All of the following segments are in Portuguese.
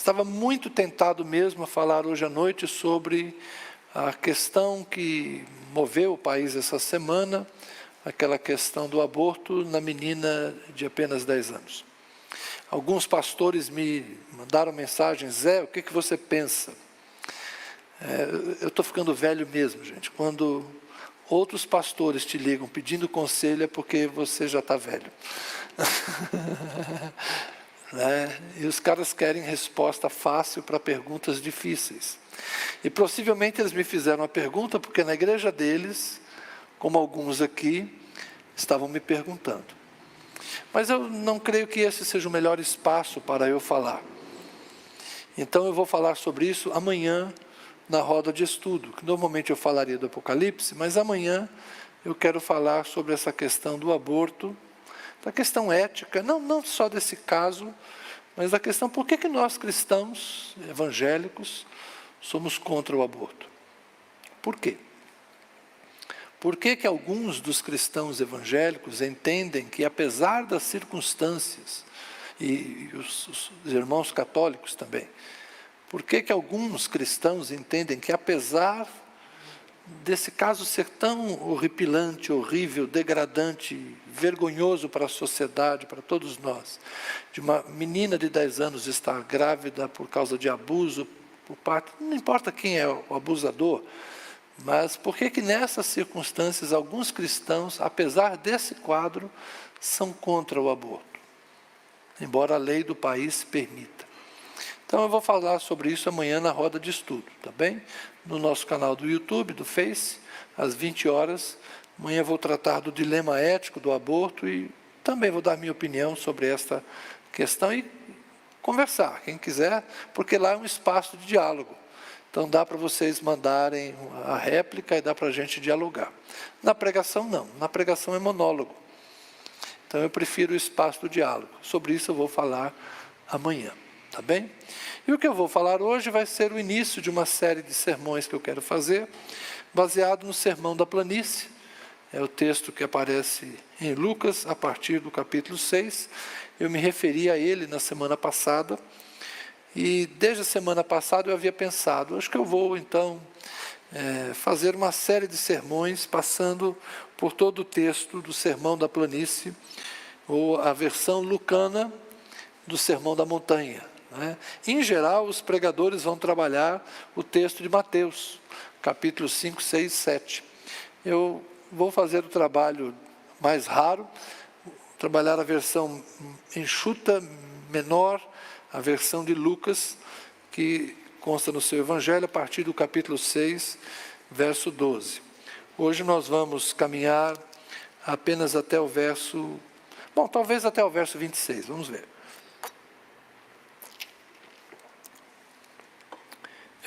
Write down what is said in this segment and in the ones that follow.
Estava muito tentado mesmo a falar hoje à noite sobre a questão que moveu o país essa semana, aquela questão do aborto na menina de apenas 10 anos. Alguns pastores me mandaram mensagem: Zé, o que você pensa? Eu estou ficando velho mesmo, gente. Quando outros pastores te ligam pedindo conselho é porque você já está velho. E os caras querem resposta fácil para perguntas difíceis. E possivelmente eles me fizeram a pergunta porque na igreja deles, como alguns aqui, estavam me perguntando. Mas eu não creio que esse seja o melhor espaço para eu falar. Então eu vou falar sobre isso amanhã na roda de estudo, que normalmente eu falaria do Apocalipse, mas amanhã eu quero falar sobre essa questão do aborto, da questão ética, não só desse caso, mas da questão por que nós cristãos evangélicos somos contra o aborto. Por quê? Por que alguns dos cristãos evangélicos entendem que, apesar das circunstâncias, e os irmãos católicos também, por que alguns cristãos entendem que, apesar desse caso ser tão horripilante, horrível, degradante, vergonhoso para a sociedade, para todos nós, de uma menina de 10 anos estar grávida por causa de abuso, por parte, não importa quem é o abusador, mas por que nessas circunstâncias alguns cristãos, apesar desse quadro, são contra o aborto, embora a lei do país permita? Então eu vou falar sobre isso amanhã na roda de estudo, tá bem? No nosso canal do YouTube, do Face, às 20 horas. Amanhã eu vou tratar do dilema ético do aborto e também vou dar minha opinião sobre esta questão e conversar, quem quiser, porque lá é um espaço de diálogo. Então dá para vocês mandarem a réplica e dá para a gente dialogar. Na pregação não, na pregação é monólogo. Então eu prefiro o espaço do diálogo. Sobre isso eu vou falar amanhã, tá bem? E o que eu vou falar hoje vai ser o início de uma série de sermões que eu quero fazer, baseado no Sermão da Planície. É o texto que aparece em Lucas, a partir do capítulo 6. Eu me referi a ele na semana passada, e desde a semana passada eu havia pensado, acho que eu vou então fazer uma série de sermões, passando por todo o texto do Sermão da Planície, ou a versão lucana do Sermão da Montanha. Em geral, os pregadores vão trabalhar o texto de Mateus, capítulos 5, 6, 7. Eu vou fazer o trabalho mais raro, trabalhar a versão enxuta, menor, a versão de Lucas, que consta no seu Evangelho, a partir do capítulo 6, verso 12. Hoje nós vamos caminhar apenas até o verso... Bom, talvez até o verso 26, vamos ver.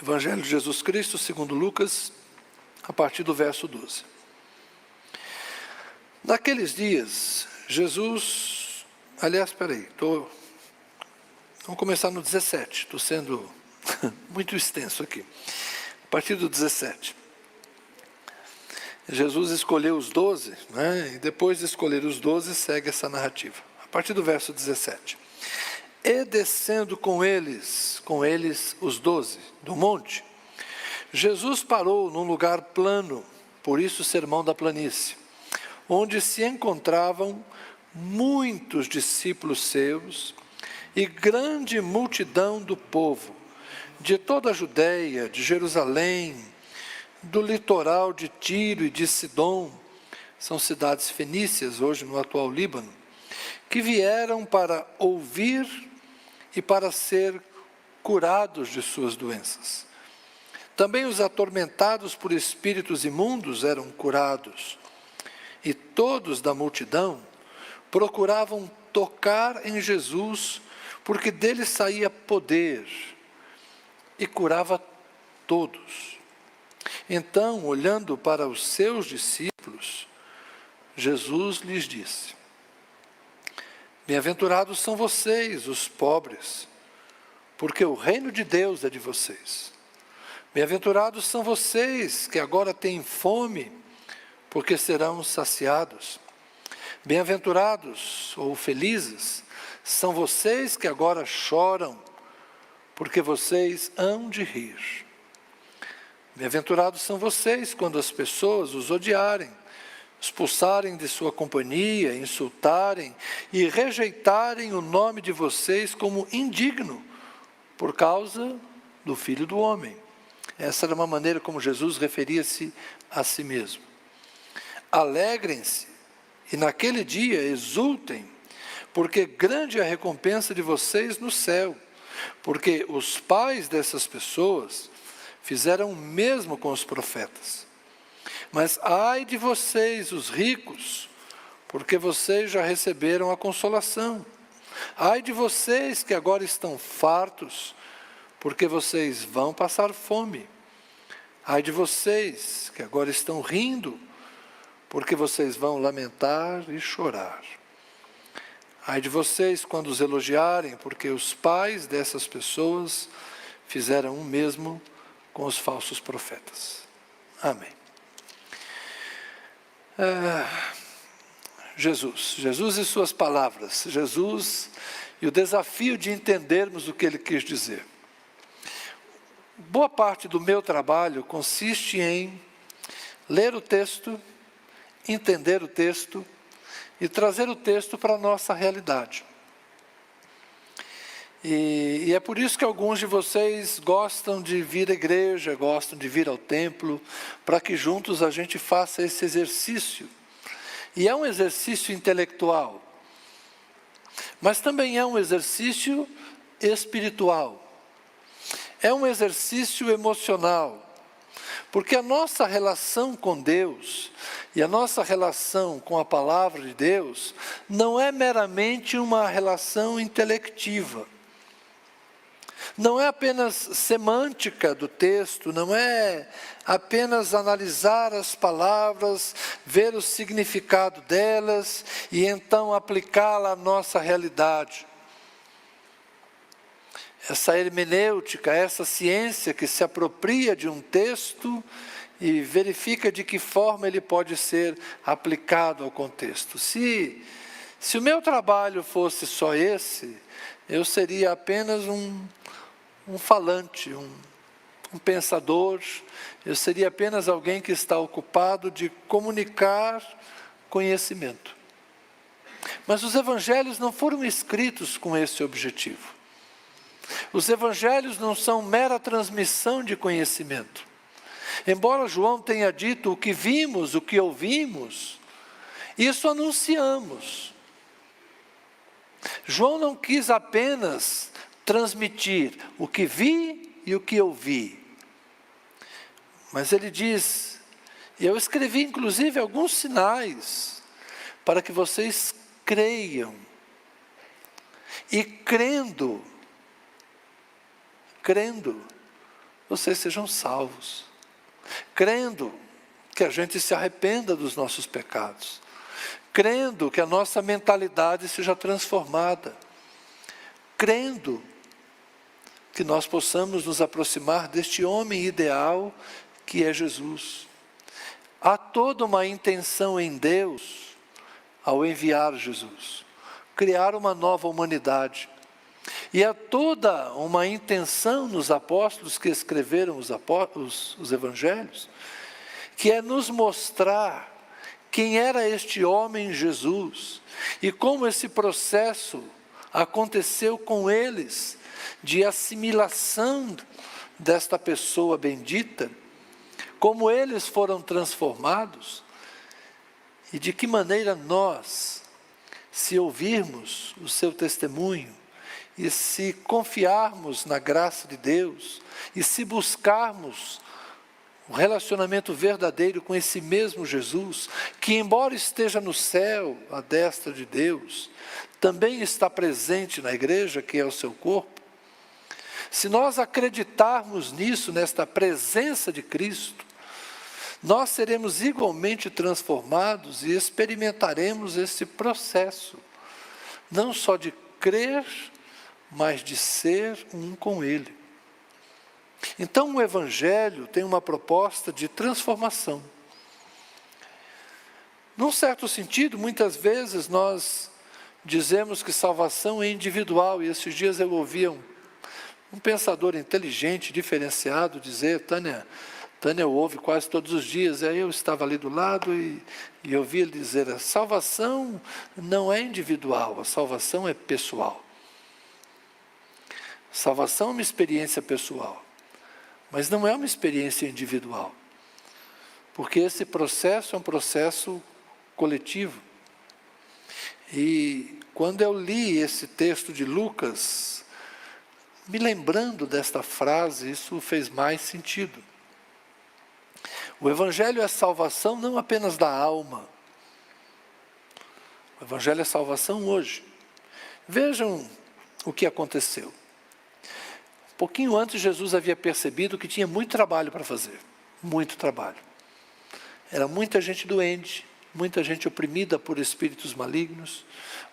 Evangelho de Jesus Cristo, segundo Lucas, a partir do verso 12. Naqueles dias, Jesus... Aliás, espera aí, vamos começar no 17, estou sendo muito extenso aqui. A partir do 17. Jesus escolheu os 12, e depois de escolher os 12, segue essa narrativa. A partir do verso 17. E descendo com eles os 12, do monte, Jesus parou num lugar plano, por isso o Sermão da Planície, onde se encontravam muitos discípulos seus e grande multidão do povo, de toda a Judéia, de Jerusalém, do litoral de Tiro e de Sidom, são cidades fenícias, hoje no atual Líbano, que vieram para ouvir e para ser curados de suas doenças. Também os atormentados por espíritos imundos eram curados, e todos da multidão procuravam tocar em Jesus, porque dele saía poder, e curava todos. Então, olhando para os seus discípulos, Jesus lhes disse: Bem-aventurados são vocês, os pobres, porque o reino de Deus é de vocês. Bem-aventurados são vocês que agora têm fome, porque serão saciados. Bem-aventurados ou felizes são vocês que agora choram, porque vocês hão de rir. Bem-aventurados são vocês quando as pessoas os odiarem, expulsarem de sua companhia, insultarem e rejeitarem o nome de vocês como indigno, por causa do Filho do Homem. Essa era uma maneira como Jesus referia-se a si mesmo. Alegrem-se e naquele dia exultem, porque grande é a recompensa de vocês no céu, porque os pais dessas pessoas fizeram o mesmo com os profetas. Mas ai de vocês, os ricos, porque vocês já receberam a consolação. Ai de vocês que agora estão fartos, porque vocês vão passar fome. Ai de vocês que agora estão rindo, porque vocês vão lamentar e chorar. Ai de vocês quando os elogiarem, porque os pais dessas pessoas fizeram o mesmo com os falsos profetas. Amém. Jesus e suas palavras, Jesus e o desafio de entendermos o que ele quis dizer. Boa parte do meu trabalho consiste em ler o texto, entender o texto e trazer o texto para a nossa realidade. E é por isso que alguns de vocês gostam de vir à igreja, gostam de vir ao templo, para que juntos a gente faça esse exercício. E é um exercício intelectual, mas também é um exercício espiritual. É um exercício emocional, porque a nossa relação com Deus e a nossa relação com a palavra de Deus não é meramente uma relação intelectiva. Não é apenas semântica do texto, não é apenas analisar as palavras, ver o significado delas e então aplicá-la à nossa realidade. Essa hermenêutica, essa ciência que se apropria de um texto e verifica de que forma ele pode ser aplicado ao contexto. Se o meu trabalho fosse só esse, eu seria apenas um falante, um pensador, eu seria apenas alguém que está ocupado de comunicar conhecimento. Mas os evangelhos não foram escritos com esse objetivo. Os evangelhos não são mera transmissão de conhecimento. Embora João tenha dito o que vimos, o que ouvimos, isso anunciamos. João não quis apenas transmitir o que vi e o que ouvi. Mas ele diz, eu escrevi inclusive alguns sinais para que vocês creiam. E crendo, vocês sejam salvos. Crendo que a gente se arrependa dos nossos pecados. Crendo que a nossa mentalidade seja transformada. Crendo que nós possamos nos aproximar deste homem ideal que é Jesus. Há toda uma intenção em Deus ao enviar Jesus, criar uma nova humanidade. E há toda uma intenção nos apóstolos que escreveram os evangelhos, que é nos mostrar quem era este homem Jesus e como esse processo aconteceu com eles, de assimilação desta pessoa bendita, como eles foram transformados e de que maneira nós, se ouvirmos o seu testemunho e se confiarmos na graça de Deus e se buscarmos um relacionamento verdadeiro com esse mesmo Jesus, que embora esteja no céu, à destra de Deus, também está presente na igreja, que é o seu corpo. Se nós acreditarmos nisso, nesta presença de Cristo, nós seremos igualmente transformados e experimentaremos esse processo, não só de crer, mas de ser um com Ele. Então o Evangelho tem uma proposta de transformação. Num certo sentido, muitas vezes nós dizemos que salvação é individual, e esses dias eu ouvia um pensador inteligente, diferenciado, dizer, Tânia ouve quase todos os dias, aí eu estava ali do lado e ouvi ele dizer, a salvação não é individual, a salvação é pessoal. Salvação é uma experiência pessoal, mas não é uma experiência individual, porque esse processo é um processo coletivo. E quando eu li esse texto de Lucas, me lembrando desta frase, isso fez mais sentido. O Evangelho é salvação não apenas da alma. O Evangelho é salvação hoje. Vejam o que aconteceu. Um pouquinho antes, Jesus havia percebido que tinha muito trabalho para fazer. Muito trabalho. Era muita gente doente, muita gente oprimida por espíritos malignos,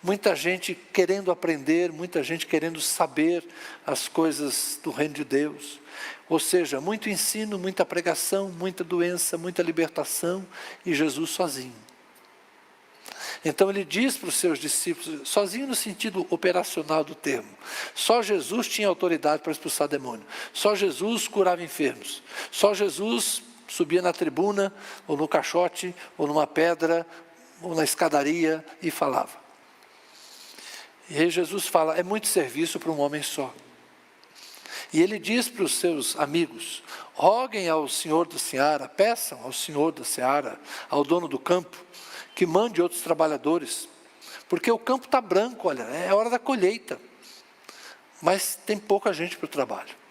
muita gente querendo aprender, muita gente querendo saber as coisas do reino de Deus. Ou seja, muito ensino, muita pregação, muita doença, muita libertação, e Jesus sozinho. Então ele diz para os seus discípulos, sozinho no sentido operacional do termo, só Jesus tinha autoridade para expulsar demônio, só Jesus curava enfermos, só Jesus subia na tribuna, ou no caixote, ou numa pedra, ou na escadaria e falava. E aí Jesus fala, é muito serviço para um homem só. E ele diz para os seus amigos, roguem ao Senhor da Seara, peçam ao Senhor da Seara, ao dono do campo, que mande outros trabalhadores, porque o campo está branco, olha, é hora da colheita, mas tem pouca gente para o trabalho.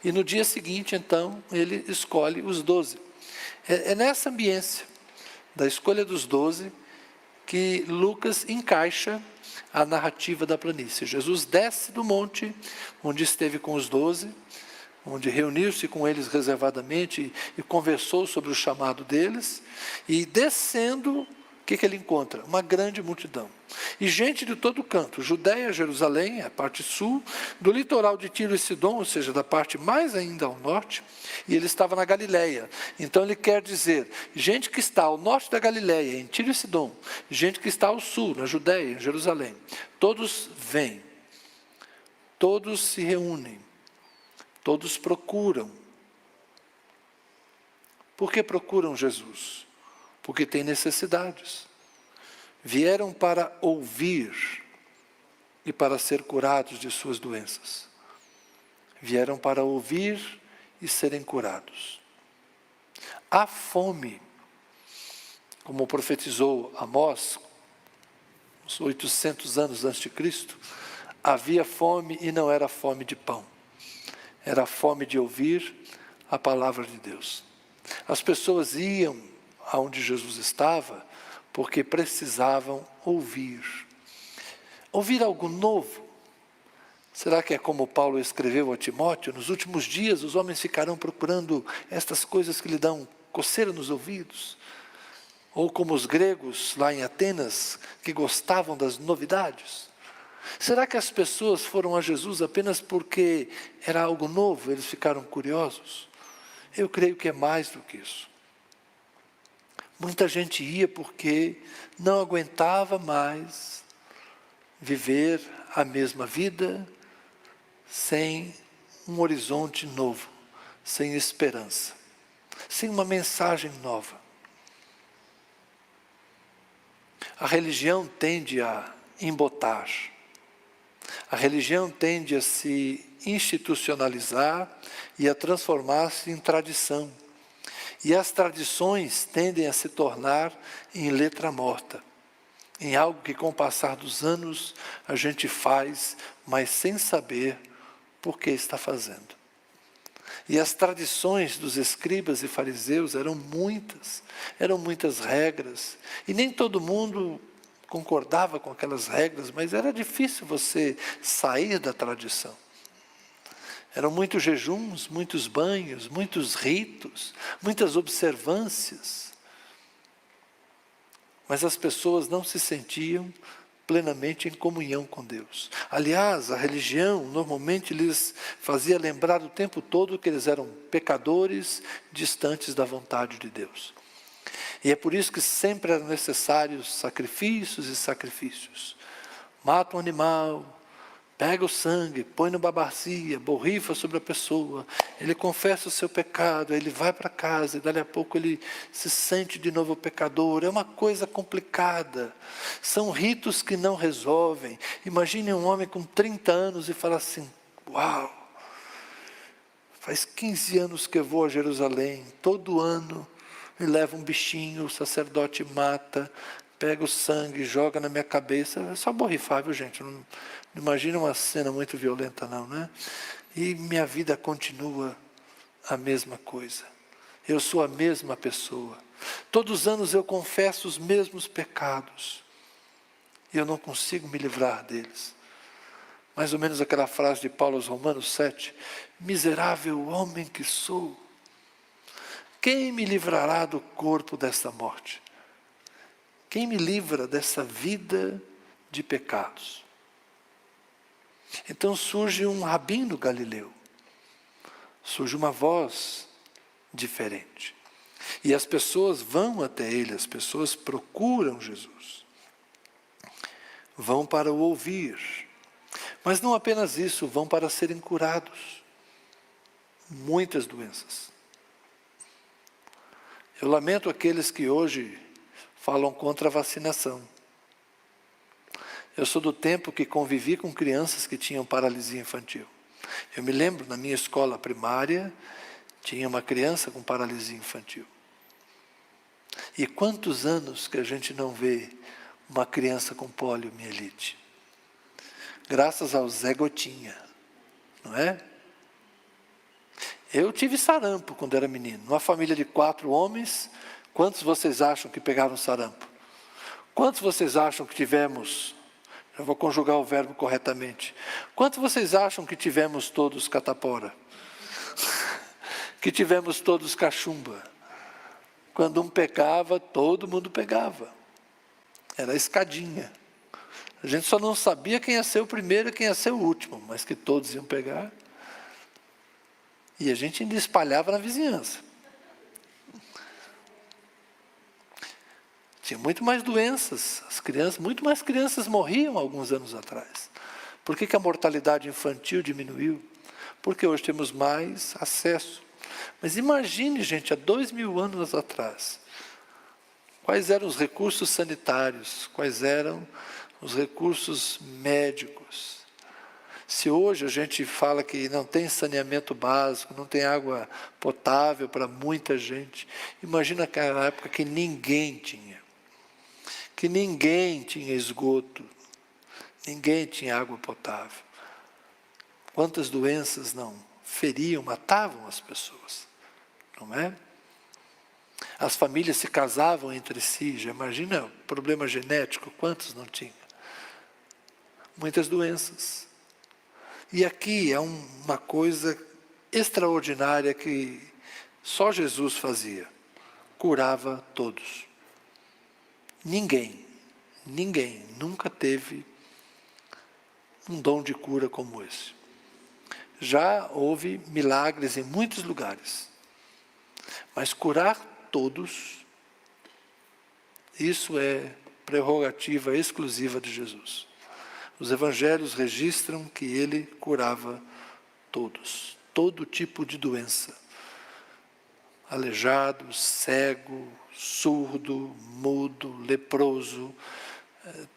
E no dia seguinte, então, ele escolhe os 12. É nessa ambiência da escolha dos 12 que Lucas encaixa a narrativa da planície. Jesus desce do monte, onde esteve com os 12, onde reuniu-se com eles reservadamente e conversou sobre o chamado deles, e descendo, o que ele encontra? Uma grande multidão. E gente de todo canto, Judeia, Jerusalém, a parte sul, do litoral de Tiro e Sidom, ou seja, da parte mais ainda ao norte, e ele estava na Galileia. Então ele quer dizer, gente que está ao norte da Galileia, em Tiro e Sidom, gente que está ao sul, na Judeia, em Jerusalém, todos vêm, todos se reúnem, todos procuram. Por que procuram Jesus? Porque têm necessidades. Vieram para ouvir e para ser curados de suas doenças. Vieram para ouvir e serem curados. Há fome, como profetizou Amós, uns 800 anos antes de Cristo, havia fome e não era fome de pão. Era fome de ouvir a palavra de Deus. As pessoas iam aonde Jesus estava, porque precisavam ouvir. Ouvir algo novo. Será que é como Paulo escreveu a Timóteo? Nos últimos dias os homens ficarão procurando estas coisas que lhe dão coceira nos ouvidos. Ou como os gregos lá em Atenas, que gostavam das novidades. Será que as pessoas foram a Jesus apenas porque era algo novo, eles ficaram curiosos? Eu creio que é mais do que isso. Muita gente ia porque não aguentava mais viver a mesma vida sem um horizonte novo, sem esperança, sem uma mensagem nova. A religião tende a embotar, a religião tende a se institucionalizar e a transformar-se em tradição. E as tradições tendem a se tornar em letra morta, em algo que com o passar dos anos a gente faz, mas sem saber por que está fazendo. E as tradições dos escribas e fariseus eram muitas regras, e nem todo mundo concordava com aquelas regras, mas era difícil você sair da tradição. Eram muitos jejuns, muitos banhos, muitos ritos, muitas observâncias. Mas as pessoas não se sentiam plenamente em comunhão com Deus. Aliás, a religião normalmente lhes fazia lembrar o tempo todo que eles eram pecadores distantes da vontade de Deus. E é por isso que sempre eram necessários sacrifícios e sacrifícios. Mata um animal, Pega o sangue, põe numa bacia, borrifa sobre a pessoa, ele confessa o seu pecado, ele vai para casa e dali a pouco ele se sente de novo pecador. É uma coisa complicada, são ritos que não resolvem. Imagine um homem com 30 anos e fala assim: uau, faz 15 anos que eu vou a Jerusalém, todo ano me leva um bichinho, o sacerdote mata, pega o sangue, joga na minha cabeça. É só borrifar, viu, gente? Não imagina uma cena muito violenta não, né? E minha vida continua a mesma coisa. Eu sou a mesma pessoa. Todos os anos eu confesso os mesmos pecados. E eu não consigo me livrar deles. Mais ou menos aquela frase de Paulo aos Romanos 7. Miserável homem que sou. Quem me livrará do corpo desta morte? Quem me livra dessa vida de pecados? Então surge um rabino galileu. Surge uma voz diferente. E as pessoas vão até ele, as pessoas procuram Jesus. Vão para o ouvir. Mas não apenas isso, vão para serem curados. Muitas doenças. Eu lamento aqueles que hoje falam contra a vacinação. Eu sou do tempo que convivi com crianças que tinham paralisia infantil. Eu me lembro, na minha escola primária, tinha uma criança com paralisia infantil. E quantos anos que a gente não vê uma criança com poliomielite? Graças ao Zé Gotinha, não é? Eu tive sarampo quando era menino. Numa família de 4 homens, quantos vocês acham que pegaram sarampo? Quantos vocês acham que tivemos... Eu vou conjugar o verbo corretamente. Quantos vocês acham que tivemos todos catapora? Que tivemos todos cachumba? Quando um pegava, todo mundo pegava. Era a escadinha. A gente só não sabia quem ia ser o primeiro e quem ia ser o último, mas que todos iam pegar. E a gente ainda espalhava na vizinhança. Tinha muito mais doenças, as crianças, muito mais crianças morriam alguns anos atrás. Por que a mortalidade infantil diminuiu? Porque hoje temos mais acesso. Mas imagine, gente, há 2000 anos atrás, quais eram os recursos sanitários, quais eram os recursos médicos. Se hoje a gente fala que não tem saneamento básico, não tem água potável para muita gente, imagina aquela época que ninguém tinha esgoto, ninguém tinha água potável. Quantas doenças não feriam, matavam as pessoas, não é? As famílias se casavam entre si, já imagina o problema genético, quantos não tinham? Muitas doenças. E aqui é uma coisa extraordinária que só Jesus fazia, curava todos. Ninguém nunca teve um dom de cura como esse. Já houve milagres em muitos lugares, mas curar todos, isso é prerrogativa exclusiva de Jesus. Os evangelhos registram que ele curava todos, todo tipo de doença. Aleijado, cego, surdo, mudo, leproso,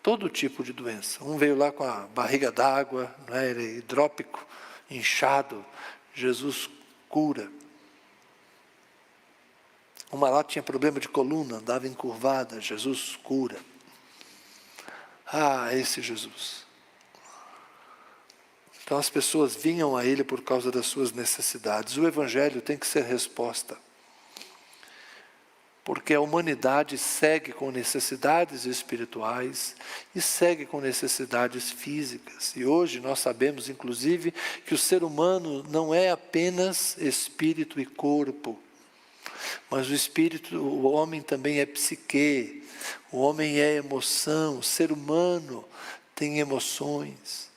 todo tipo de doença. Um veio lá com a barriga d'água, não é? Ele é hidrópico, inchado, Jesus cura. Uma lá tinha problema de coluna, andava encurvada, Jesus cura. Ah, esse Jesus. Então as pessoas vinham a ele por causa das suas necessidades. O evangelho tem que ser resposta. Porque a humanidade segue com necessidades espirituais e segue com necessidades físicas. E hoje nós sabemos, inclusive, que o ser humano não é apenas espírito e corpo, mas o espírito, o homem também é psique, o homem é emoção, o ser humano tem emoções,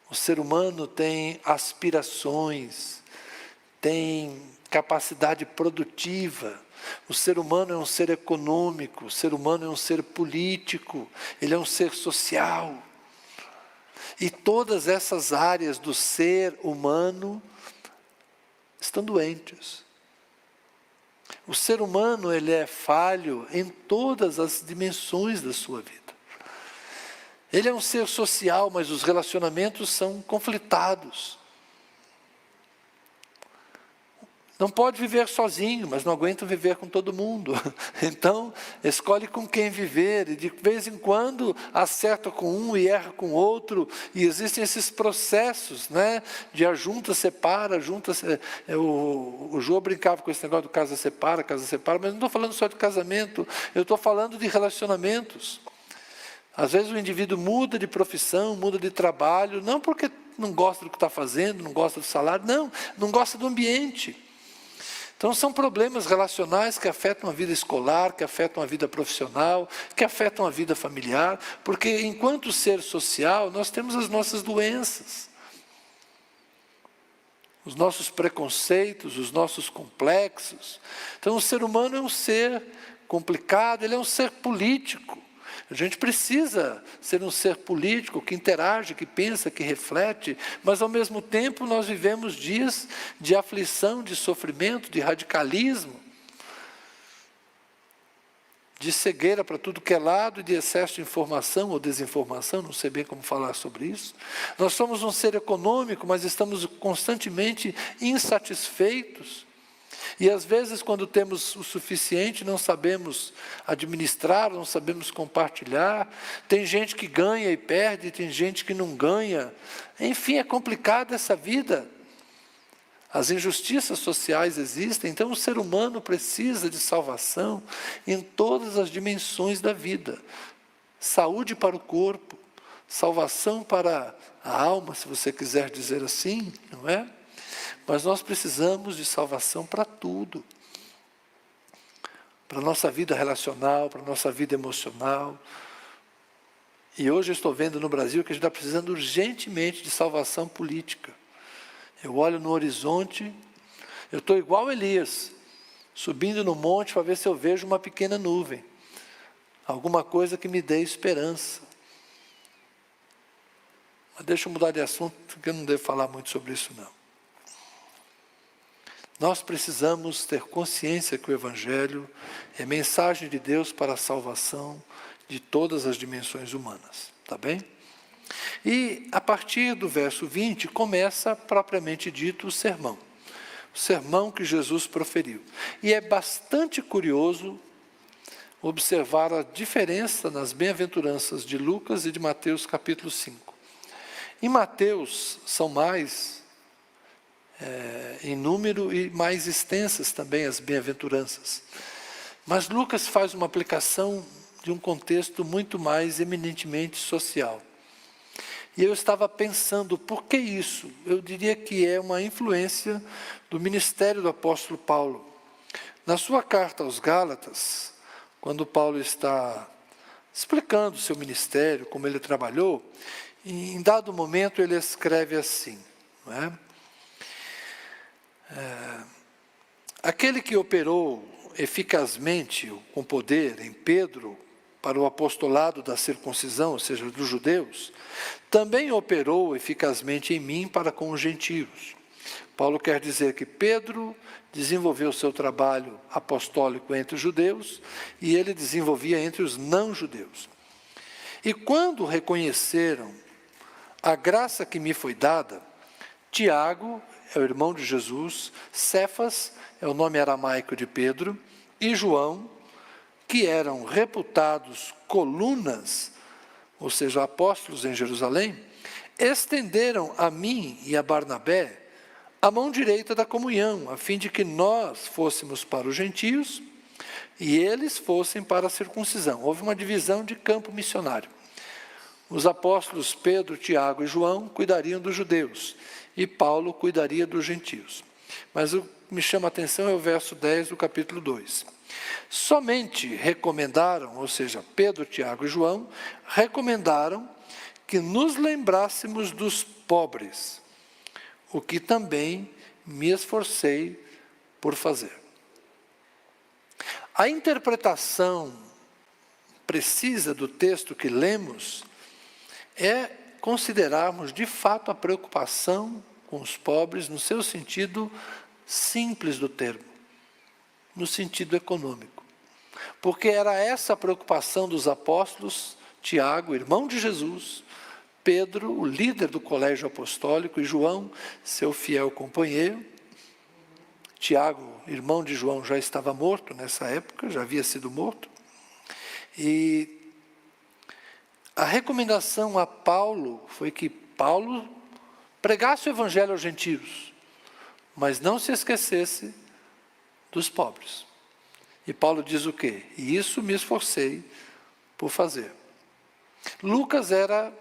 o ser humano tem aspirações, tem capacidade produtiva. O ser humano é um ser econômico, o ser humano é um ser político, ele é um ser social. E todas essas áreas do ser humano estão doentes. O ser humano, ele é falho em todas as dimensões da sua vida. Ele é um ser social, mas os relacionamentos são conflitados. Não pode viver sozinho, mas não aguenta viver com todo mundo. Então, escolhe com quem viver, e de vez em quando acerta com um e erra com outro, e existem esses processos, né, de a junta separa, o João brincava com esse negócio do casa separa, mas não estou falando só de casamento, eu estou falando de relacionamentos. Às vezes o indivíduo muda de profissão, muda de trabalho, não porque não gosta do que está fazendo, não gosta do salário, não gosta do ambiente. Então são problemas relacionais que afetam a vida escolar, que afetam a vida profissional, que afetam a vida familiar, porque enquanto ser social, nós temos as nossas doenças, os nossos preconceitos, os nossos complexos. Então o ser humano é um ser complicado, ele é um ser político. A gente precisa ser um ser político, que interage, que pensa, que reflete, mas ao mesmo tempo nós vivemos dias de aflição, de sofrimento, de radicalismo, de cegueira para tudo que é lado, de excesso de informação ou desinformação, não sei bem como falar sobre isso. Nós somos um ser econômico, mas estamos constantemente insatisfeitos. E às vezes, quando temos o suficiente, não sabemos administrar, não sabemos compartilhar. Tem gente que ganha e perde, tem gente que não ganha. Enfim, é complicada essa vida. As injustiças sociais existem, então o ser humano precisa de salvação em todas as dimensões da vida. Saúde para o corpo, salvação para a alma, se você quiser dizer assim, não é? Mas nós precisamos de salvação para tudo. Para a nossa vida relacional, para a nossa vida emocional. E hoje eu estou vendo no Brasil que a gente está precisando urgentemente de salvação política. Eu olho no horizonte, eu estou igual Elias, subindo no monte para ver se eu vejo uma pequena nuvem. Alguma coisa que me dê esperança. Mas deixa eu mudar de assunto, porque eu não devo falar muito sobre isso não. Nós precisamos ter consciência que o Evangelho é mensagem de Deus para a salvação de todas as dimensões humanas, tá bem? E a partir do verso 20 começa propriamente dito o sermão que Jesus proferiu. E é bastante curioso observar a diferença nas bem-aventuranças de Lucas e de Mateus capítulo 5. Em Mateus são mais em número e mais extensas também as bem-aventuranças. Mas Lucas faz uma aplicação de um contexto muito mais eminentemente social. E eu estava pensando, por que isso? Eu diria que é uma influência do ministério do apóstolo Paulo. Na sua carta aos Gálatas, quando Paulo está explicando o seu ministério, como ele trabalhou, em dado momento ele escreve assim, não é? Aquele que operou eficazmente, com poder, em Pedro, para o apostolado da circuncisão, ou seja, dos judeus, também operou eficazmente em mim para com os gentios. Paulo quer dizer que Pedro desenvolveu o seu trabalho apostólico entre os judeus, e ele desenvolvia entre os não-judeus. E quando reconheceram a graça que me foi dada, Tiago, é o irmão de Jesus, Cefas, é o nome aramaico de Pedro, e João, que eram reputados colunas, ou seja, apóstolos em Jerusalém, estenderam a mim e a Barnabé a mão direita da comunhão, a fim de que nós fôssemos para os gentios e eles fossem para a circuncisão. Houve uma divisão de campo missionário. Os apóstolos Pedro, Tiago e João cuidariam dos judeus, e Paulo cuidaria dos gentios. Mas o que me chama a atenção é o verso 10 do capítulo 2. Somente recomendaram, ou seja, Pedro, Tiago e João, recomendaram que nos lembrássemos dos pobres, o que também me esforcei por fazer. A interpretação precisa do texto que lemos é considerarmos de fato a preocupação com os pobres no seu sentido simples do termo, no sentido econômico. Porque era essa a preocupação dos apóstolos, Tiago, irmão de Jesus, Pedro, o líder do colégio apostólico, e João, seu fiel companheiro. Tiago, irmão de João, já estava morto nessa época, já havia sido morto. E a recomendação a Paulo foi que Paulo pregasse o evangelho aos gentios, mas não se esquecesse dos pobres. E Paulo diz o quê? E isso me esforcei por fazer. Lucas era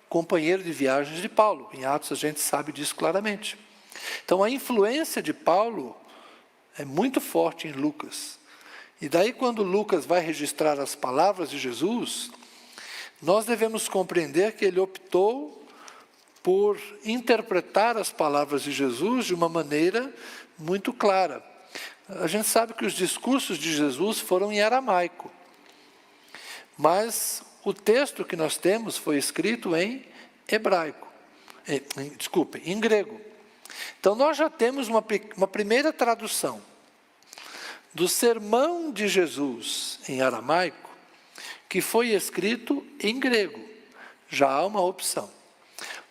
companheiro de viagens de Paulo. Em Atos a gente sabe disso claramente. Então a influência de Paulo é muito forte em Lucas. E daí quando Lucas vai registrar as palavras de Jesus, nós devemos compreender que ele optou por interpretar as palavras de Jesus de uma maneira muito clara. A gente sabe que os discursos de Jesus foram em aramaico, mas o texto que nós temos foi escrito em hebraico, em grego. Então nós já temos uma primeira tradução do sermão de Jesus em aramaico, que foi escrito em grego. Já há uma opção.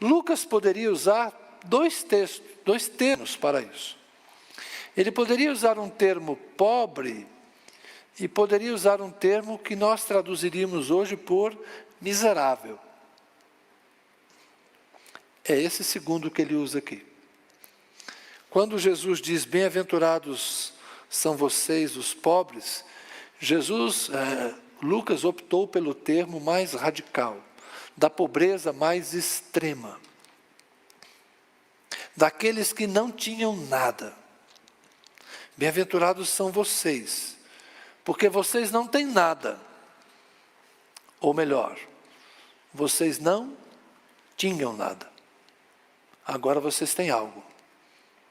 Lucas poderia usar dois termos para isso. Ele poderia usar um termo pobre e poderia usar um termo que nós traduziríamos hoje por miserável. É esse segundo que ele usa aqui. Quando Jesus diz, bem-aventurados são vocês os pobres, Lucas optou pelo termo mais radical, da pobreza mais extrema, daqueles que não tinham nada. Bem-aventurados são vocês, porque vocês não têm nada. Ou melhor, vocês não tinham nada. Agora vocês têm algo.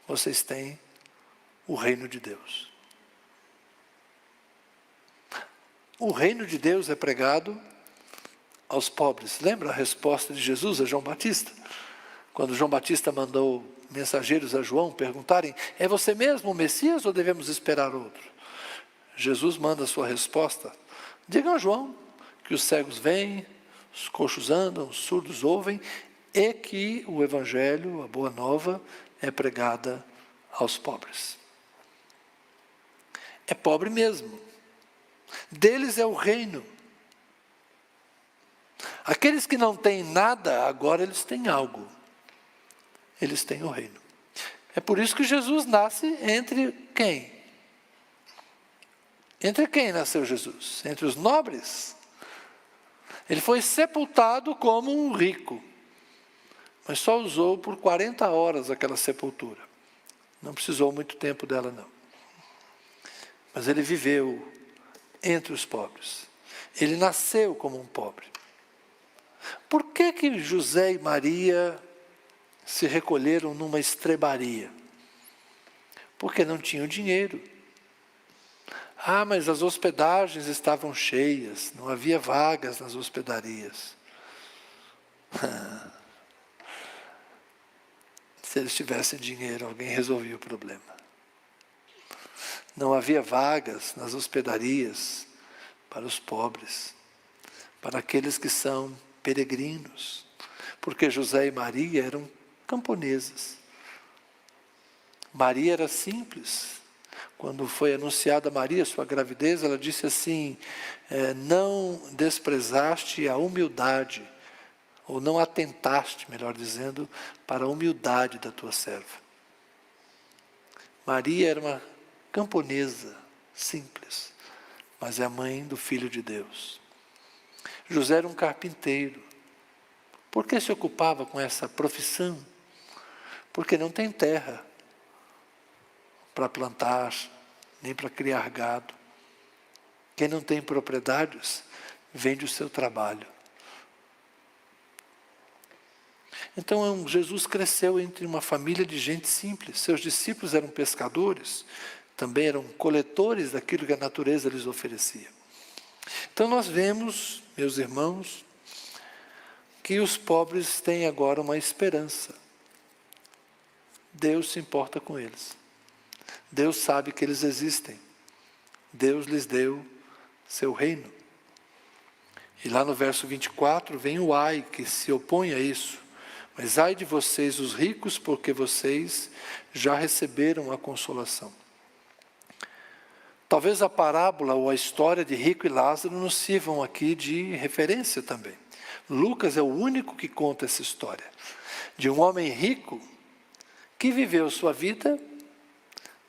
Vocês têm o reino de Deus. O reino de Deus é pregado aos pobres. Lembra a resposta de Jesus a João Batista? Quando João Batista mandou mensageiros a João perguntarem, é você mesmo o Messias ou devemos esperar outro? Jesus manda a sua resposta, digam a João que os cegos veem, os coxos andam, os surdos ouvem, e que o evangelho, a boa nova, é pregada aos pobres. É pobre mesmo. Deles é o reino. Aqueles que não têm nada, agora eles têm algo. Eles têm o reino. É por isso que Jesus nasce entre quem? Entre quem nasceu Jesus? Entre os nobres. Ele foi sepultado como um rico, mas só usou por 40 horas aquela sepultura. Não precisou muito tempo dela, não. Mas ele viveu entre os pobres. Ele nasceu como um pobre. Por que José e Maria se recolheram numa estrebaria? Porque não tinham dinheiro. Ah, mas as hospedagens estavam cheias, não havia vagas nas hospedarias. Se eles tivessem dinheiro, alguém resolvia o problema. Não havia vagas nas hospedarias para os pobres, para aqueles que são peregrinos, porque José e Maria eram camponeses. Maria era simples. Quando foi anunciada a Maria sua gravidez, ela disse assim, não desprezaste a humildade, ou não atentaste, melhor dizendo, para a humildade da tua serva. Maria era uma camponesa, simples, mas é a mãe do Filho de Deus. José era um carpinteiro. Por que se ocupava com essa profissão? Porque não tem terra para plantar, nem para criar gado. Quem não tem propriedades, vende o seu trabalho. Então Jesus cresceu entre uma família de gente simples. Seus discípulos eram pescadores, também eram coletores daquilo que a natureza lhes oferecia. Então nós vemos, meus irmãos, que os pobres têm agora uma esperança. Deus se importa com eles. Deus sabe que eles existem. Deus lhes deu seu reino. E lá no verso 24 vem o ai que se opõe a isso. Mas ai de vocês os ricos, porque vocês já receberam a consolação. Talvez a parábola ou a história de Rico e Lázaro nos sirvam aqui de referência também. Lucas é o único que conta essa história de um homem rico que viveu sua vida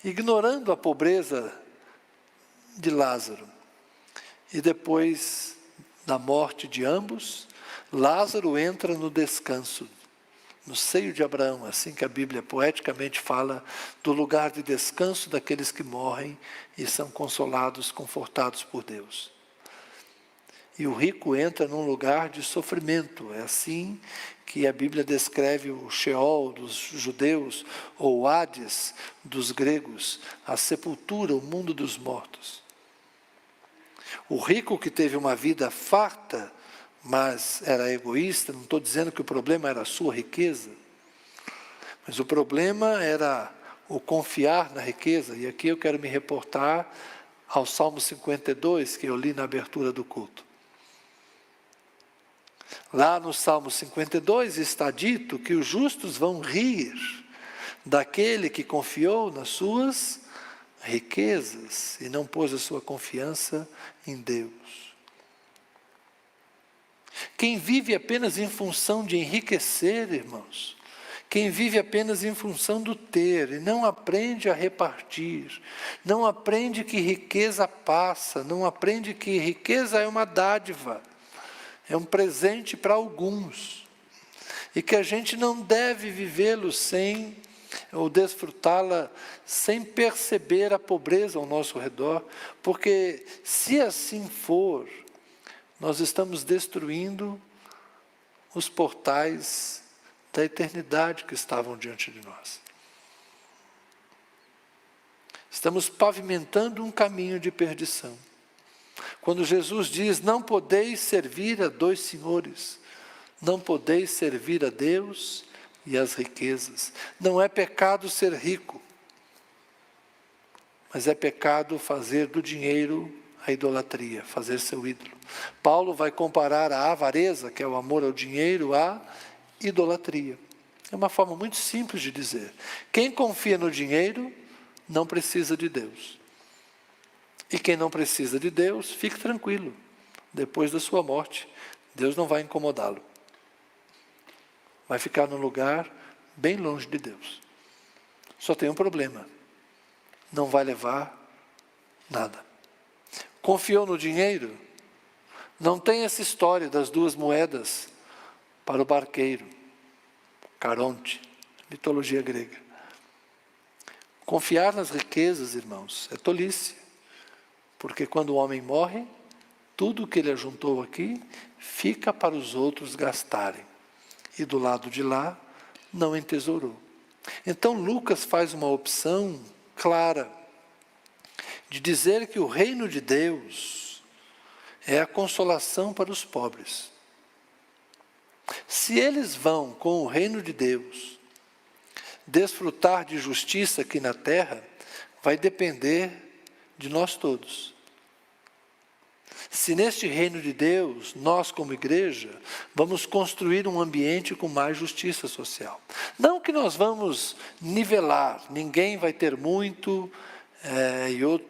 ignorando a pobreza de Lázaro. E depois da morte de ambos, Lázaro entra no descanso, no seio de Abraão, assim que a Bíblia poeticamente fala do lugar de descanso daqueles que morrem e são consolados, confortados por Deus. E o rico entra num lugar de sofrimento, é assim que a Bíblia descreve o Sheol dos judeus, ou o Hades dos gregos, a sepultura, o mundo dos mortos. O rico que teve uma vida farta, mas era egoísta, não estou dizendo que o problema era a sua riqueza, mas o problema era o confiar na riqueza, e aqui eu quero me reportar ao Salmo 52, que eu li na abertura do culto. Lá no Salmo 52 está dito que os justos vão rir daquele que confiou nas suas riquezas e não pôs a sua confiança em Deus. Quem vive apenas em função de enriquecer, irmãos, quem vive apenas em função do ter e não aprende a repartir, não aprende que riqueza passa, não aprende que riqueza é uma dádiva, é um presente para alguns, e que a gente não deve vivê-lo sem, ou desfrutá-la sem perceber a pobreza ao nosso redor, porque se assim for, nós estamos destruindo os portais da eternidade que estavam diante de nós. Estamos pavimentando um caminho de perdição. Quando Jesus diz, não podeis servir a dois senhores, não podeis servir a Deus e as riquezas. Não é pecado ser rico, mas é pecado fazer do dinheiro a idolatria, fazer seu ídolo. Paulo vai comparar a avareza, que é o amor ao dinheiro, à idolatria. É uma forma muito simples de dizer. Quem confia no dinheiro não precisa de Deus. E quem não precisa de Deus, fique tranquilo. Depois da sua morte, Deus não vai incomodá-lo. Vai ficar num lugar bem longe de Deus. Só tem um problema. Não vai levar nada. Confiou no dinheiro? Não tem essa história das duas moedas para o barqueiro. Caronte, mitologia grega. Confiar nas riquezas, irmãos, é tolice. Porque quando o homem morre, tudo o que ele ajuntou aqui fica para os outros gastarem. E do lado de lá, não entesourou. Então Lucas faz uma opção clara de dizer que o reino de Deus é a consolação para os pobres. Se eles vão com o reino de Deus desfrutar de justiça aqui na terra, vai depender de nós todos. Se neste reino de Deus, nós como igreja, vamos construir um ambiente com mais justiça social. Não que nós vamos nivelar, ninguém vai ter muito,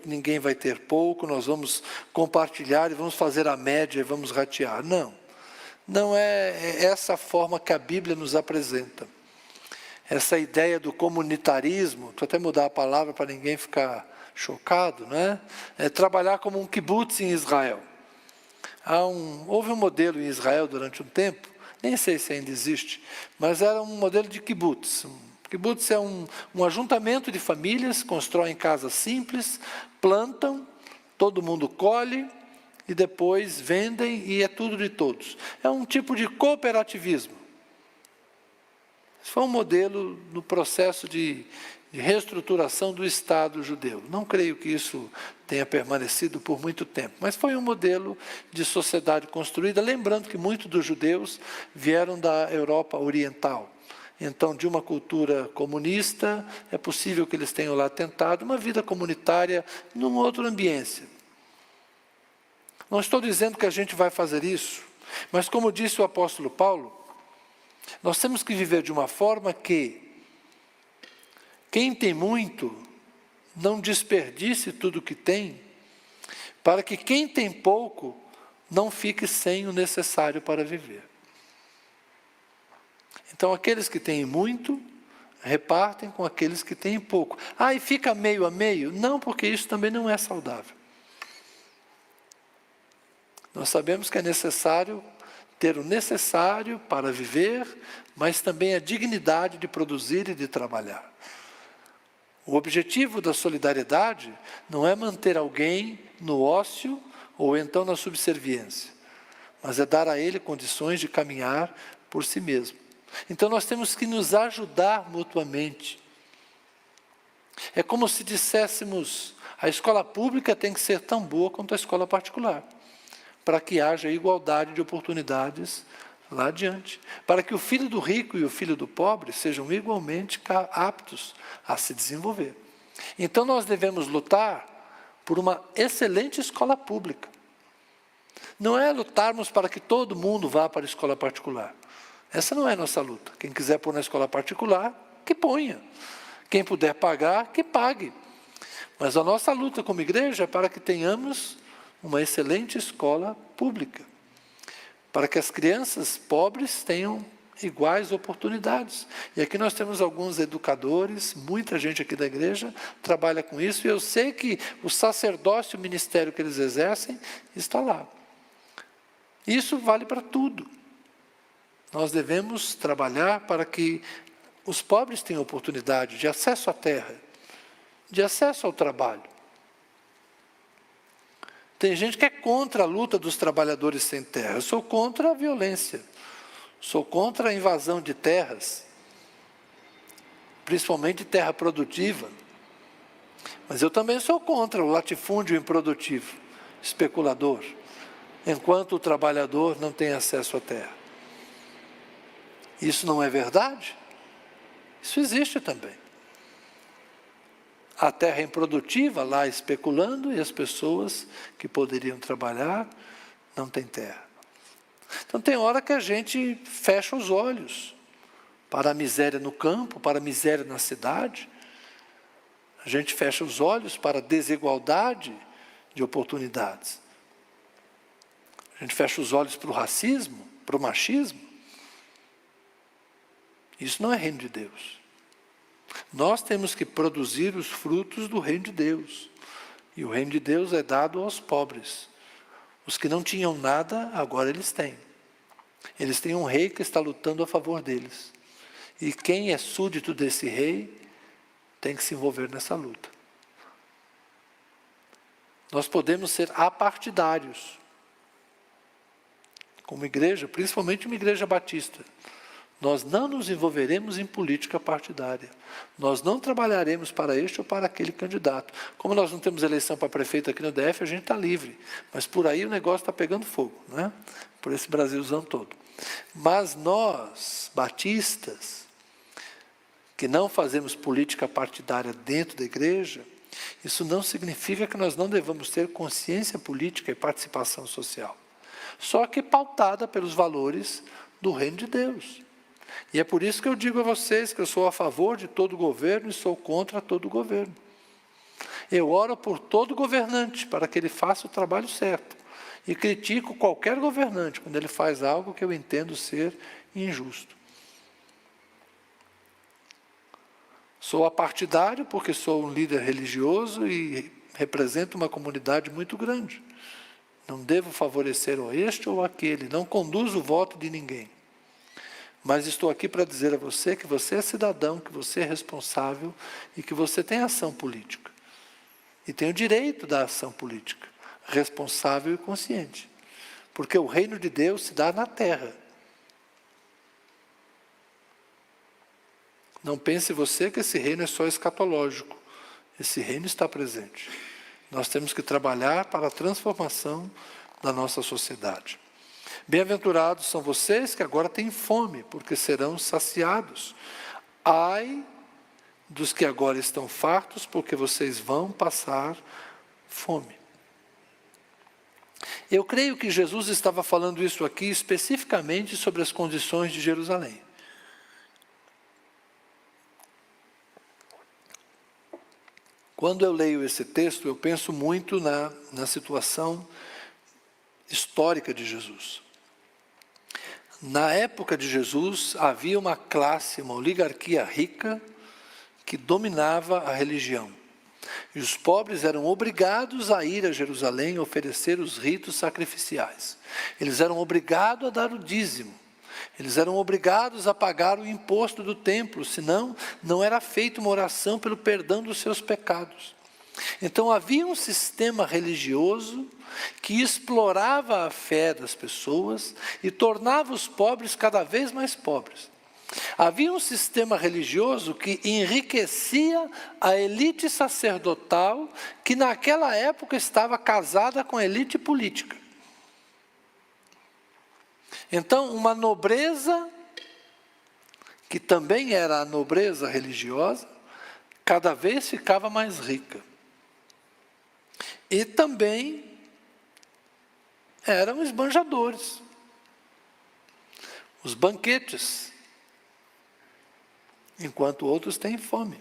ninguém vai ter pouco, nós vamos compartilhar e vamos fazer a média e vamos ratear. Não, não é essa forma que a Bíblia nos apresenta. Essa ideia do comunitarismo, vou até mudar a palavra para ninguém ficar chocado, né? É trabalhar como um kibbutz em Israel. Houve um modelo em Israel durante um tempo, nem sei se ainda existe, mas era um modelo de kibbutz. Kibbutz é um ajuntamento de famílias, constroem casas simples, plantam, todo mundo colhe e depois vendem e é tudo de todos. É um tipo de cooperativismo. Esse foi um modelo no processo de de reestruturação do Estado judeu. Não creio que isso tenha permanecido por muito tempo, mas foi um modelo de sociedade construída, lembrando que muitos dos judeus vieram da Europa Oriental. Então, de uma cultura comunista, é possível que eles tenham lá tentado uma vida comunitária num outro ambiente. Não estou dizendo que a gente vai fazer isso, mas como disse o apóstolo Paulo, nós temos que viver de uma forma que quem tem muito não desperdice tudo que tem, para que quem tem pouco não fique sem o necessário para viver. Então, aqueles que têm muito, repartem com aqueles que têm pouco. E fica meio a meio? Não, porque isso também não é saudável. Nós sabemos que é necessário ter o necessário para viver, mas também a dignidade de produzir e de trabalhar. O objetivo da solidariedade não é manter alguém no ócio ou então na subserviência, mas é dar a ele condições de caminhar por si mesmo. Então nós temos que nos ajudar mutuamente. É como se disséssemos, a escola pública tem que ser tão boa quanto a escola particular, para que haja igualdade de oportunidades lá adiante, para que o filho do rico e o filho do pobre sejam igualmente aptos a se desenvolver. Então nós devemos lutar por uma excelente escola pública. Não é lutarmos para que todo mundo vá para a escola particular. Essa não é a nossa luta. Quem quiser pôr na escola particular, que ponha. Quem puder pagar, que pague. Mas a nossa luta como igreja é para que tenhamos uma excelente escola pública, para que as crianças pobres tenham iguais oportunidades. E aqui nós temos alguns educadores, muita gente aqui da igreja trabalha com isso, e eu sei que o sacerdócio, o ministério que eles exercem, está lá. Isso vale para tudo. Nós devemos trabalhar para que os pobres tenham oportunidade de acesso à terra, de acesso ao trabalho. Tem gente que é contra a luta dos trabalhadores sem terra. Eu sou contra a violência. Sou contra a invasão de terras, principalmente terra produtiva. Mas eu também sou contra o latifúndio improdutivo, especulador, enquanto o trabalhador não tem acesso à terra. Isso não é verdade? Isso existe também. A terra improdutiva lá especulando e as pessoas que poderiam trabalhar não têm terra. Então tem hora que a gente fecha os olhos para a miséria no campo, para a miséria na cidade. A gente fecha os olhos para a desigualdade de oportunidades. A gente fecha os olhos para o racismo, para o machismo. Isso não é reino de Deus. Nós temos que produzir os frutos do reino de Deus. E o reino de Deus é dado aos pobres. Os que não tinham nada, agora eles têm. Eles têm um rei que está lutando a favor deles. E quem é súdito desse rei tem que se envolver nessa luta. Nós podemos ser apartidários, como igreja, principalmente uma igreja batista. Nós não nos envolveremos em política partidária. Nós não trabalharemos para este ou para aquele candidato. Como nós não temos eleição para prefeito aqui no DF, a gente está livre. Mas por aí o negócio está pegando fogo, não é? Por esse Brasilzão todo. Mas nós, batistas, que não fazemos política partidária dentro da igreja, isso não significa que nós não devamos ter consciência política e participação social. Só que pautada pelos valores do reino de Deus. E é por isso que eu digo a vocês que eu sou a favor de todo governo e sou contra todo governo. Eu oro por todo governante para que ele faça o trabalho certo. E critico qualquer governante quando ele faz algo que eu entendo ser injusto. Sou apartidário porque sou um líder religioso e represento uma comunidade muito grande. Não devo favorecer ou este ou aquele, não conduzo o voto de ninguém. Mas estou aqui para dizer a você que você é cidadão, que você é responsável e que você tem ação política. E tem o direito da ação política, responsável e consciente. Porque o reino de Deus se dá na terra. Não pense você que esse reino é só escatológico. Esse reino está presente. Nós temos que trabalhar para a transformação da nossa sociedade. Bem-aventurados são vocês que agora têm fome, porque serão saciados. Ai dos que agora estão fartos, porque vocês vão passar fome. Eu creio que Jesus estava falando isso aqui especificamente sobre as condições de Jerusalém. Quando eu leio esse texto, eu penso muito na situação histórica de Jesus. Na época de Jesus, havia uma classe, uma oligarquia rica, que dominava a religião. E os pobres eram obrigados a ir a Jerusalém oferecer os ritos sacrificiais. Eles eram obrigados a dar o dízimo. Eles eram obrigados a pagar o imposto do templo, senão não era feita uma oração pelo perdão dos seus pecados. Então havia um sistema religioso que explorava a fé das pessoas e tornava os pobres cada vez mais pobres. Havia um sistema religioso que enriquecia a elite sacerdotal, que naquela época estava casada com a elite política. Então, uma nobreza, que também era a nobreza religiosa, cada vez ficava mais rica. E também eram esbanjadores. Os banquetes, enquanto outros têm fome.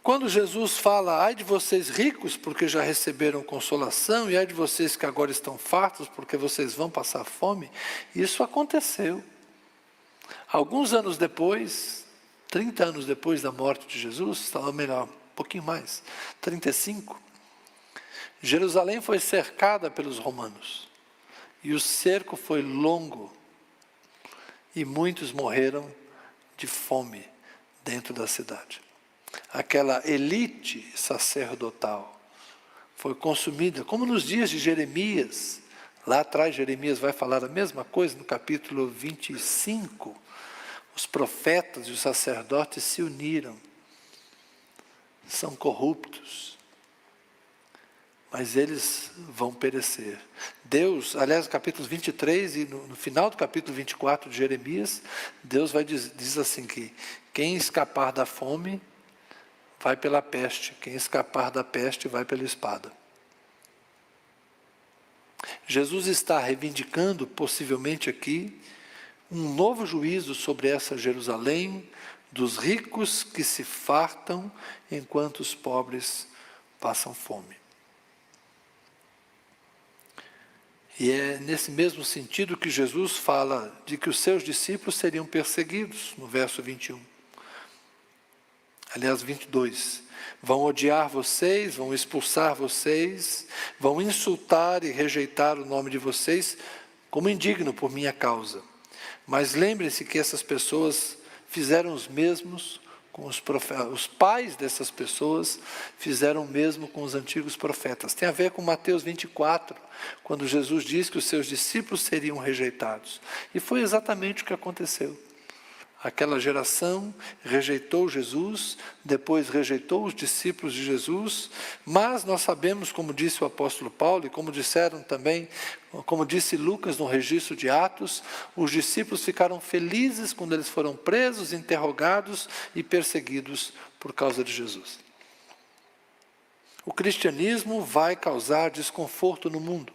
Quando Jesus fala, ai de vocês ricos, porque já receberam consolação, e ai de vocês que agora estão fartos, porque vocês vão passar fome, isso aconteceu. Alguns anos depois, 30 anos depois da morte de Jesus, ou melhor, um pouquinho mais, 35, Jerusalém foi cercada pelos romanos, e o cerco foi longo, e muitos morreram de fome dentro da cidade. Aquela elite sacerdotal foi consumida, como nos dias de Jeremias. Lá atrás Jeremias vai falar a mesma coisa, no capítulo 25. Os profetas e os sacerdotes se uniram. São corruptos, mas eles vão perecer. Deus, aliás, no capítulo 23 e no final do capítulo 24 de Jeremias, Deus diz assim que quem escapar da fome vai pela peste, quem escapar da peste vai pela espada. Jesus está reivindicando, possivelmente aqui, um novo juízo sobre essa Jerusalém, dos ricos que se fartam, enquanto os pobres passam fome. E é nesse mesmo sentido que Jesus fala de que os seus discípulos seriam perseguidos, no verso 21. Aliás, 22. Vão odiar vocês, vão expulsar vocês, vão insultar e rejeitar o nome de vocês como indigno por minha causa. Mas lembrem-se que essas pessoas fizeram os mesmos com os profetas. Os pais dessas pessoas fizeram o mesmo com os antigos profetas. Tem a ver com Mateus 24, quando Jesus diz que os seus discípulos seriam rejeitados. E foi exatamente o que aconteceu. Aquela geração rejeitou Jesus, depois rejeitou os discípulos de Jesus, mas nós sabemos, como disse o apóstolo Paulo, e como disseram também, como disse Lucas no registro de Atos, os discípulos ficaram felizes quando eles foram presos, interrogados e perseguidos por causa de Jesus. O cristianismo vai causar desconforto no mundo.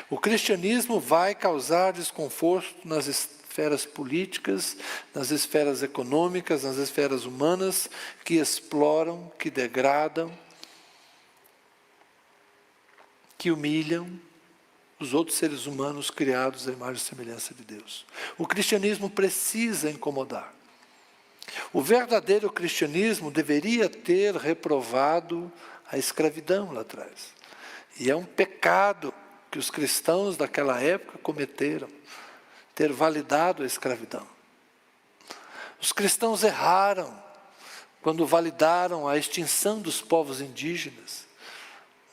O cristianismo vai causar desconforto nas esferas políticas, nas esferas econômicas, nas esferas humanas, que exploram, que degradam, que humilham os outros seres humanos criados à imagem e semelhança de Deus. O cristianismo precisa incomodar. O verdadeiro cristianismo deveria ter reprovado a escravidão lá atrás. E é um pecado que os cristãos daquela época cometeram, ter validado a escravidão. Os cristãos erraram quando validaram a extinção dos povos indígenas,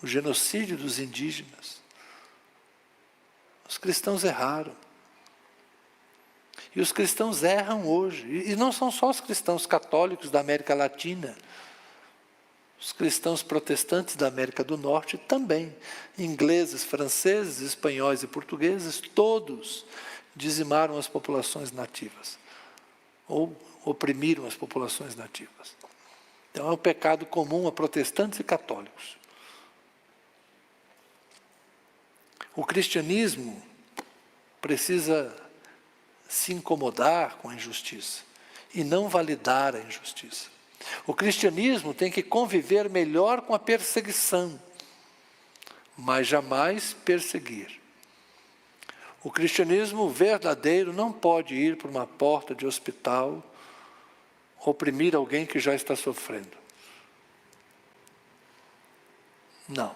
o genocídio dos indígenas. Os cristãos erraram. E os cristãos erram hoje. E não são só os cristãos católicos da América Latina. Os cristãos protestantes da América do Norte também. Ingleses, franceses, espanhóis e portugueses, todos dizimaram as populações nativas. Ou oprimiram as populações nativas. Então é um pecado comum a protestantes e católicos. O cristianismo precisa se incomodar com a injustiça e não validar a injustiça. O cristianismo tem que conviver melhor com a perseguição, mas jamais perseguir. O cristianismo verdadeiro não pode ir por uma porta de hospital, oprimir alguém que já está sofrendo. Não.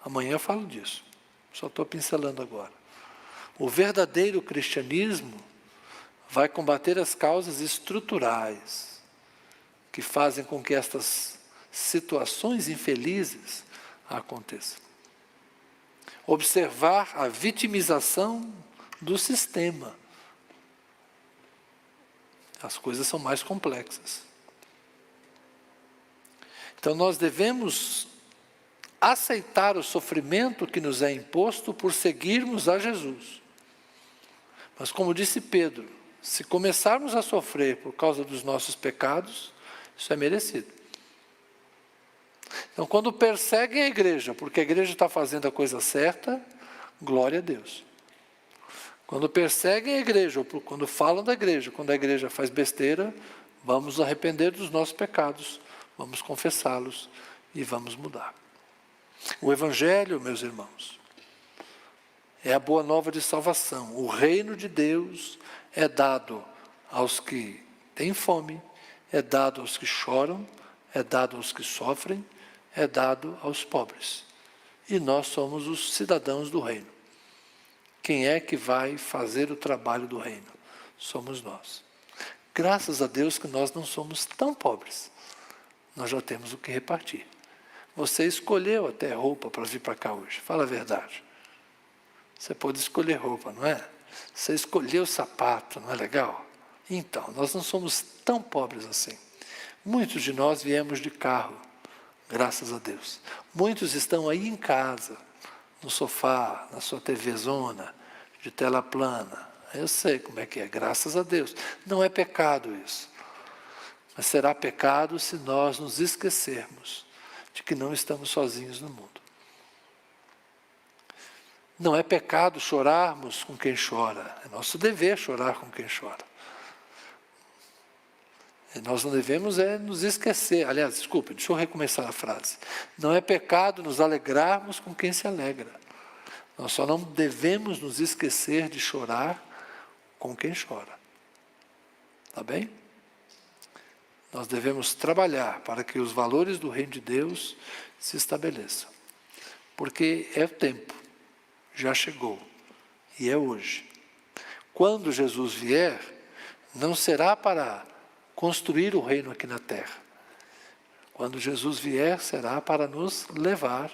Amanhã eu falo disso. Só estou pincelando agora. O verdadeiro cristianismo vai combater as causas estruturais que fazem com que estas situações infelizes aconteçam. Observar a vitimização do sistema. As coisas são mais complexas. Então nós devemos aceitar o sofrimento que nos é imposto por seguirmos a Jesus. Mas como disse Pedro, se começarmos a sofrer por causa dos nossos pecados, isso é merecido. Então quando perseguem a igreja, porque a igreja está fazendo a coisa certa, glória a Deus. Quando perseguem a igreja, ou quando falam da igreja, quando a igreja faz besteira, vamos nos arrepender dos nossos pecados, vamos confessá-los e vamos mudar. O Evangelho, meus irmãos, é a boa nova de salvação. O reino de Deus é dado aos que têm fome, é dado aos que choram, é dado aos que sofrem, é dado aos pobres. E nós somos os cidadãos do reino. Quem é que vai fazer o trabalho do reino? Somos nós. Graças a Deus que nós não somos tão pobres. Nós já temos o que repartir. Você escolheu até roupa para vir para cá hoje. Fala a verdade. Você pode escolher roupa, não é? Você escolheu sapato, não é legal? Então, nós não somos tão pobres assim. Muitos de nós viemos de carro, graças a Deus. Muitos estão aí em casa, no sofá, na sua TV zona, de tela plana. Eu sei como é que é, graças a Deus. Não é pecado isso. Mas será pecado se nós nos esquecermos de que não estamos sozinhos no mundo. Não é pecado chorarmos com quem chora. É nosso dever chorar com quem chora. E nós não devemos nos esquecer. Aliás, desculpe, deixa eu recomeçar a frase. Não é pecado nos alegrarmos com quem se alegra. Nós só não devemos nos esquecer de chorar com quem chora. Tá bem? Nós devemos trabalhar para que os valores do reino de Deus se estabeleçam. Porque é o tempo, já chegou, e é hoje. Quando Jesus vier, não será para construir o reino aqui na terra. Quando Jesus vier, será para nos levar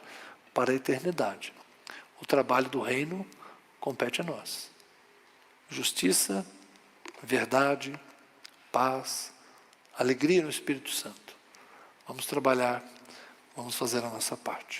para a eternidade. O trabalho do reino compete a nós. Justiça, verdade, paz, alegria no Espírito Santo. Vamos trabalhar, vamos fazer a nossa parte.